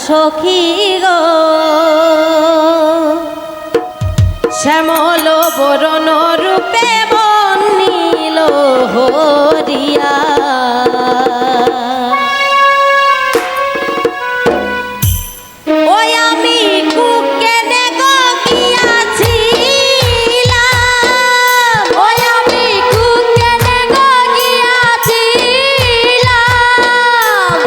সখী গো শ্যামল বরণ রূপে মন নীল হরিয়া ওই আমি কুকেনে গো গিয়াছিলাম ওই আমি কুকেনে গো গিয়াছিলাম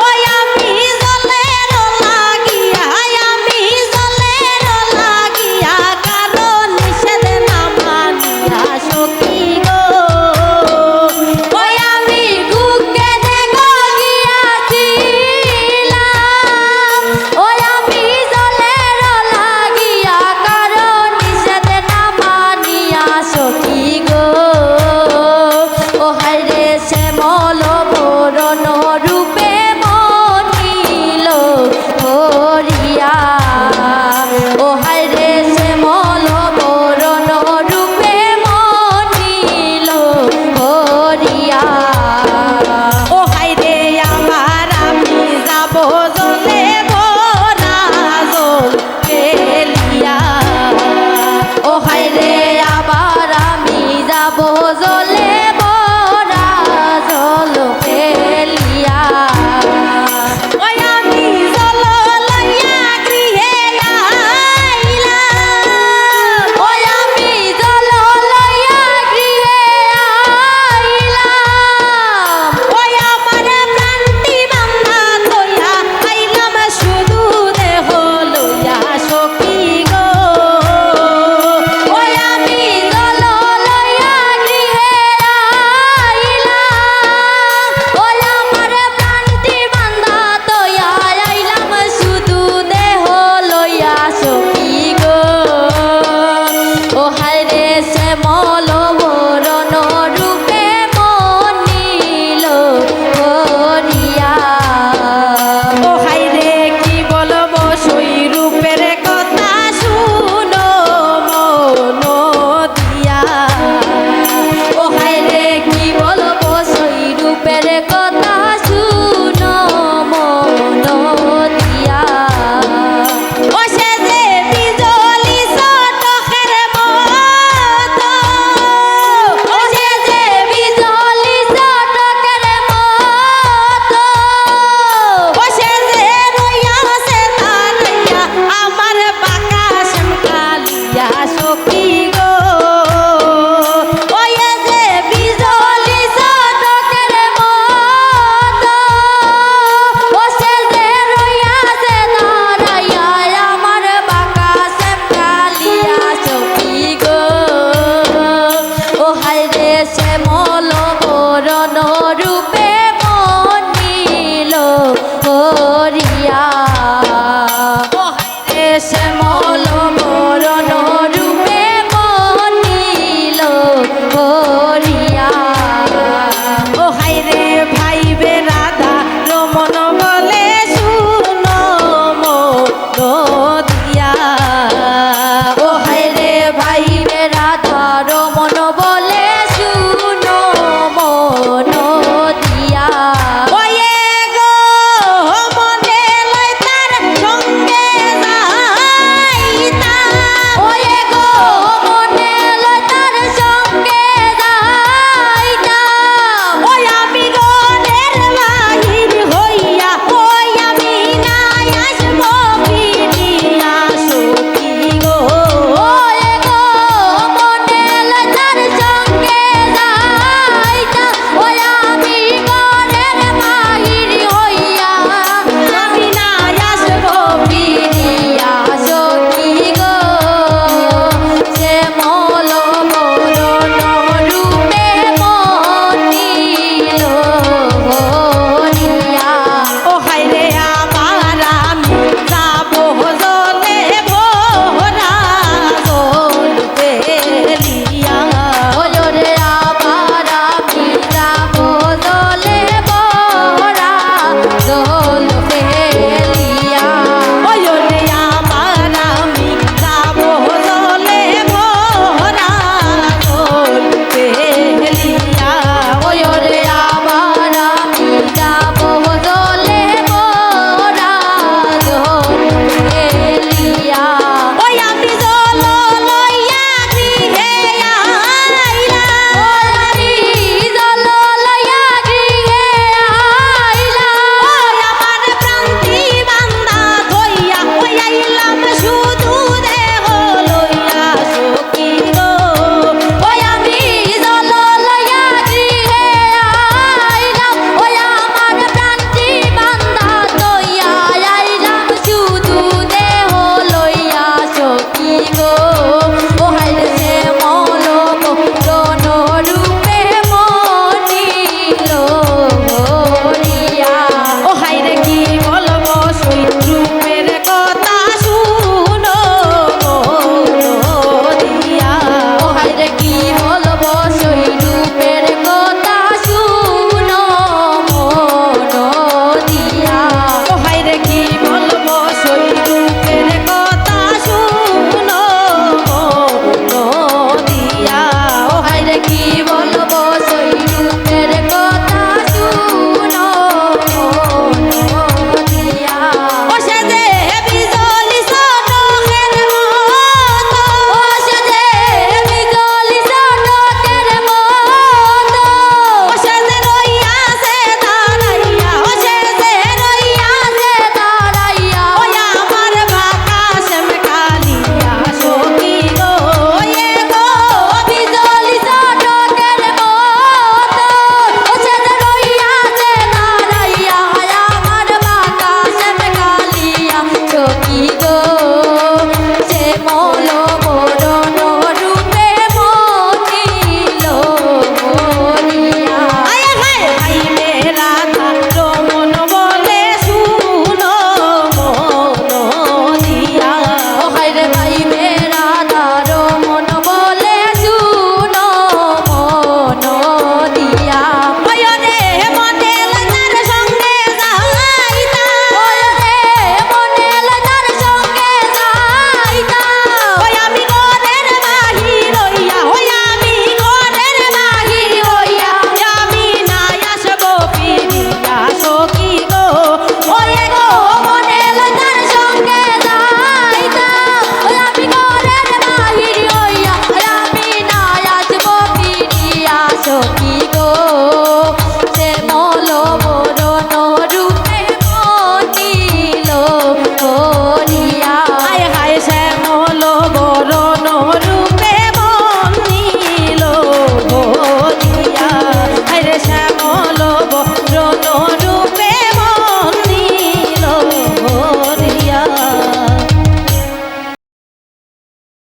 ওই আমি জলের লাগিয়া আমি জলের লাগিয়া কারণ নিষেধ না মানিয়া সখী গো ওই আমি কুকেনে গো গিয়াছিলাম ওই আমি জলের লাগিয়া কারণ নিষেধ না মানিয়া সখী গো ও হায়রে শ্যামল বরণ রূপে মন নীল হরিয়া ও হায়রে শ্যামল বরণ রূপে মন নীল হরিয়া ও হায়রে আমার আমি যাব জলে ভরা জল ফেলিয়া ও হায়রে আবার আমি যাব জলে ভরা জল ফেলিয়া ওই আমি জল লইয়া গৃহে আইলাম ওই আমি জল লইয়া গৃহে আইলাম ওই আমার প্রাণটি বান্ধা লইয়া আইলাম শুধু দেহ লইয়া সখী গো ওই আমি জল লইয়া গৃহে আইলাম ওই আমার প্রাণটি বান্ধা লইয়া আইলাম শুধু দেহ লইয়া সখী গো ও হায়রে শ্যামল বরণ রূপে মন নীল হরিয়া ও হায়রে কি বলবো সই রূপের কথা শুনো মন দিয়া ও হায়রে কি বলবো সই রূপের কথা শুনো মন দিয়া ও সে যে বিজলি চটকের মতো ও সে যে বিজলি চটকের মতো ও সে যে রইয়াছে তানাইয়া আমার বাঁকা শ্যামকালিয়া সখী গো ওই যে বিজলি চটকের মতো ও সে যে রইয়াছে তানাইয়া আমার বাঁকা শ্যামকালিয়া সখী গো ও হায়রে শ্যামল বরণ রূপে মন নীল হরিয়া ও হায়রে শ্যামল বরণ রূপে মন নীল হরিয়া ও হায়রে ভাইবে রাধা রমন বলে শুনো মন দিয়া ও হায়রে ভাইবে রাধা রমন বলে শুনো মন দিয়া ওয়ে গো মনে লয় তার সঙ্গে যাইতা ওয়ে গো মনে লয় তার সঙ্গে যাইতা ওই আমি গনের বাহির হইয়া ওই আমি না আসব ফিরিয়া সখী গো ওয়ে গো মনে লয় তার সঙ্গে যাইতা ওই আমি গনের বাহির হইয়া আমি না আসব ফিরিয়া সখী গো শ্যামল বরণ রূপে মন নীল হরিয়া ও হায়রে আমার আমি যাব জলে ভরা জল ফেলিয়া ওরে আবার আমি যাব জলে ভরা জল